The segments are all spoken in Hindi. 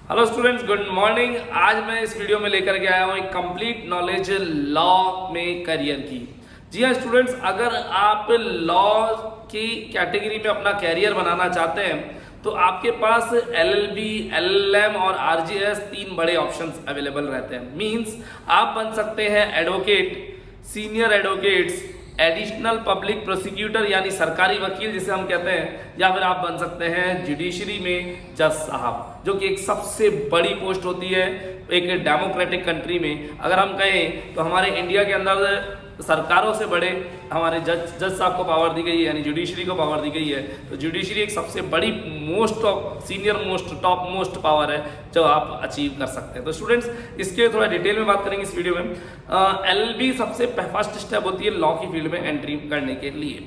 Hello students, good morning. आज मैं इस वीडियो में लेकर के आया हूँ एक कंप्लीट नॉलेज लॉ में करियर की। जी हाँ स्टूडेंट्स, अगर आप लॉ की कैटेगरी में अपना कैरियर बनाना चाहते हैं तो आपके पास LLB, LLM और RGS तीन बड़े ऑप्शंस अवेलेबल रहते हैं। मींस आप बन सकते हैं advocate, senior advocates, additional public prosecutor यानी सरकारी वकील जिसे हम कहते हैं, या फिर आप बन सकते हैं जुडिशरी में जज साहब, जो कि एक सबसे बड़ी पोस्ट होती है एक डेमोक्रेटिक कंट्री में। अगर हम कहें तो हमारे इंडिया के अंदर सरकारों से बड़े हमारे जज साहब को पावर दी गई है, यानी जुडिशरी को पावर दी गई है। तो जुडिशरी एक सबसे बड़ी senior most top most power है जो आप अचीव कर सकते हैं। तो स्टूडेंट्स, इसके थोड़ा डिटेल में बात करेंगे इस वीडियो में। LLB सबसे फर्स्ट स्टेप होती है लॉ की फील्ड में एंट्री करने के लिए।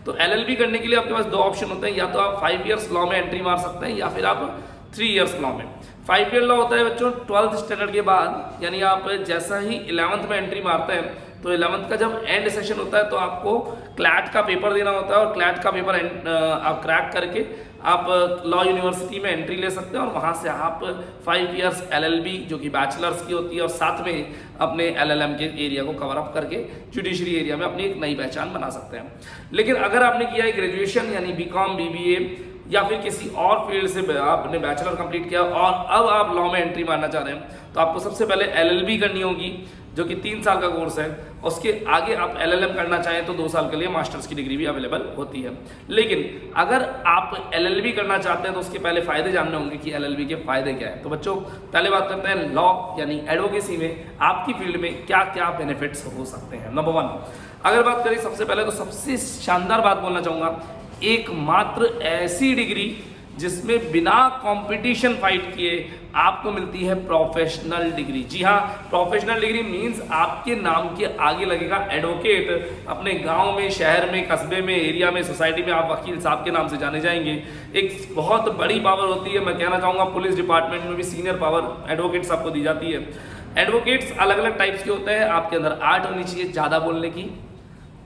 तो LLB करने के लिए आपके पास दो ऑप्शन होते हैं, या तो आप 5 इयर्स लॉ में एंट्री मार सकते हैं या फिर आप 3 इयर्स लॉ में। 5 ईयर लॉ होता है बच्चों 12th स्टैंडर्ड के बाद, यानी आप जैसा ही 11th में एंट्री मारते हैं तो 11th का जब एंड सेशन होता है तो आपको क्लैट का पेपर देना होता है, और क्लैट का पेपर आप क्रैक करके आप लॉ यूनिवर्सिटी में एंट्री ले सकते हैं, और वहाँ से आप 5 इयर्स LLB जो कि बैचलर्स की होती है, और साथ में अपने LLM के एरिया को कवर अप करके जुडिशरी एरिया में अपनी एक नई पहचान बना सकते हैं। लेकिन अगर आपने किया है ग्रेजुएशन यानी BCom, BBA या फिर किसी और फील्ड से आपने बैचलर कंप्लीट किया और अब आप लॉ में एंट्री मारना चाह रहे हैं, तो आपको सबसे पहले LLB करनी होगी जो कि 3 साल का कोर्स है। उसके आगे आप LLM करना चाहें तो 2 साल के लिए मास्टर्स की डिग्री भी अवेलेबल होती है। लेकिन अगर आप LLB करना चाहते हैं तो उसके पहले फ़ायदे जानने होंगे कि LLB के फ़ायदे क्या है। तो बच्चों, पहले बात करते हैं लॉ यानी एडवोकेसी में आपकी फील्ड में क्या क्या बेनिफिट्स हो सकते हैं। नंबर 1, अगर बात करें सबसे पहले तो सबसे शानदार बात बोलना चाहूँगा, एकमात्र ऐसी डिग्री जिसमें बिना कंपटीशन फाइट किए आपको मिलती है प्रोफेशनल डिग्री। जी हाँ, प्रोफेशनल डिग्री मींस आपके नाम के आगे लगेगा एडवोकेट। अपने गांव में, शहर में, कस्बे में, एरिया में, सोसाइटी में आप वकील साहब के नाम से जाने जाएंगे। एक बहुत बड़ी पावर होती है, मैं कहना चाहूँगा पुलिस डिपार्टमेंट में भी सीनियर पावर एडवोकेट साहब को दी जाती है। एडवोकेट्स अलग अलग टाइप्स के होते हैं। आपके अंदर आर्ट होनी चाहिए ज़्यादा बोलने की,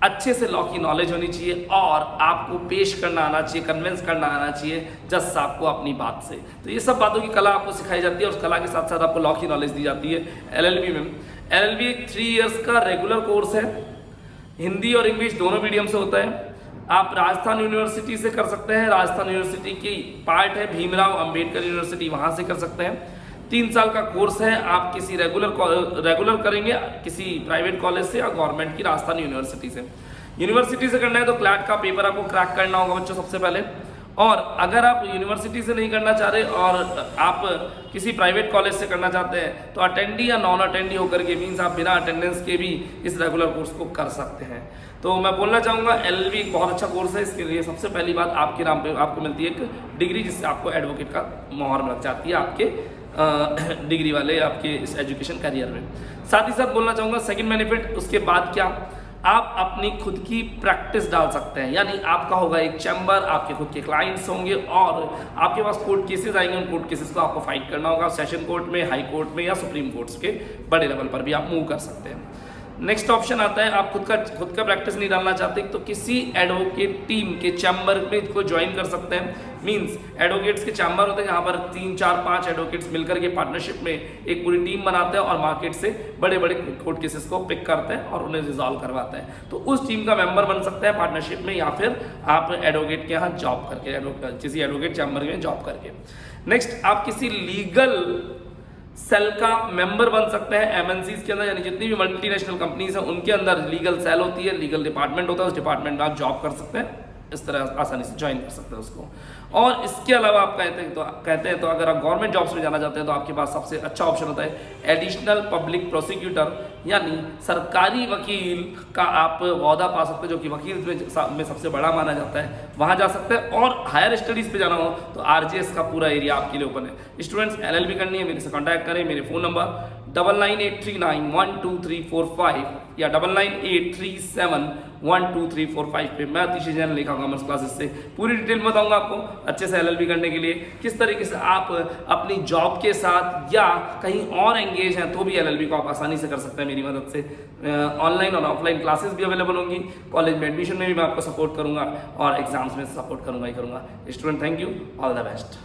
अच्छे से लॉ की नॉलेज होनी चाहिए, और आपको पेश करना आना चाहिए, कन्विंस करना आना चाहिए जज साहब को अपनी बात से। तो ये सब बातों की कला आपको सिखाई जाती है, और उस कला के साथ साथ आपको लॉ की नॉलेज दी जाती है LLB में। LLB 3 इयर्स का रेगुलर कोर्स है, हिंदी और इंग्लिश दोनों मीडियम से होता है। आप राजस्थान यूनिवर्सिटी से कर सकते हैं, राजस्थान यूनिवर्सिटी की पार्ट है भीमराव अंबेडकर यूनिवर्सिटी, वहाँ से कर सकते हैं। 3 साल का कोर्स है। आप किसी रेगुलर करेंगे किसी प्राइवेट कॉलेज से या गवर्नमेंट की राजस्थान यूनिवर्सिटी से। यूनिवर्सिटी से करना है तो क्लैट का पेपर आपको क्रैक करना होगा बच्चों सबसे पहले। और अगर आप यूनिवर्सिटी से नहीं करना चाह रहे और आप किसी प्राइवेट कॉलेज से करना चाहते हैं तो अटेंडी या नॉन अटेंडी होकर के, मीन्स आप बिना अटेंडेंस के भी इस रेगुलर कोर्स को कर सकते हैं। तो मैं बोलना चाहूँगा LLB एक बहुत अच्छा कोर्स है। इसके लिए सबसे पहली बात, आपके नाम पे आपको मिलती है एक डिग्री जिससे आपको एडवोकेट का मोहर लग जाती है आपके डिग्री वाले आपके इस एजुकेशन करियर में। साथ ही साथ बोलना चाहूँगा सेकंड बेनिफिट, उसके बाद क्या, आप अपनी खुद की प्रैक्टिस डाल सकते हैं। यानी आपका होगा एक चैम्बर, आपके खुद के क्लाइंट्स होंगे, और आपके पास कोर्ट केसेस आएंगे। उन कोर्ट केसेस को आपको फाइट करना होगा सेशन कोर्ट में, हाई कोर्ट में, या सुप्रीम कोर्ट्स के बड़े लेवल पर भी आप मूव कर सकते हैं। नेक्स्ट ऑप्शन आता है, आप खुद का प्रैक्टिस नहीं डालना चाहते तो किसी एडवोकेट टीम के चैम्बर में को ज्वाइन कर सकते हैं। मींस एडवोकेट्स के चैम्बर होते हैं जहाँ पर 3, 4, 5 एडवोकेट्स मिलकर के पार्टनरशिप में एक पूरी टीम बनाते हैं और मार्केट से बड़े बड़े कोर्ट केसेस को पिक करते हैं और उन्हें रिजॉल्व करवाते हैं। तो उस टीम का मेंबर बन सकते हैं पार्टनरशिप में, या फिर आप एडवोकेट के यहाँ जॉब करके, किसी एडवोकेट चैम्बर में जॉब करके। नेक्स्ट, आप किसी लीगल सेल का मेंबर बन सकते हैं MNCs के अंदर, यानी जितनी भी मल्टीनेशनल कंपनीज हैं उनके अंदर लीगल सेल होती है, लीगल डिपार्टमेंट होता है, उस डिपार्टमेंट में आप जॉब कर सकते हैं। इस तरह आसानी से ज्वाइन कर सकते हैं उसको। और इसके अलावा आप कहते हैं तो अगर आप गवर्नमेंट जॉब्स में जाना चाहते हैं तो आपके पास सबसे अच्छा ऑप्शन होता है एडिशनल पब्लिक प्रोसिक्यूटर, यानी सरकारी वकील का आप ओहदा पा सकते हैं, जो कि वकील में सबसे बड़ा माना जाता है। वहाँ जा सकते हैं। और हायर स्टडीज़ पे जाना हो तो RGS का पूरा एरिया आपके लिए ओपन है। स्टूडेंट्स, LLB करनी है मेरे से कॉन्टैक्ट करें। मेरे फ़ोन नंबर 9983912345 या 9983712345 पे मैं तीसरी जैन लिखा कॉमर्स क्लासेस से पूरी डिटेल बताऊंगा आपको अच्छे से LLB करने के लिए किस तरीके से आप अपनी जॉब के साथ या कहीं और एंगेज हैं तो भी LLB को आप आसानी से कर सकते हैं मेरी मदद से। ऑनलाइन और ऑफलाइन क्लासेस भी अवेलेबल होंगी। कॉलेज में एडमिशन में भी मैं आपको सपोर्ट करूंगा और एग्जाम्स में सपोर्ट करूंगा ही करूंगा। Student, thank you, all the best.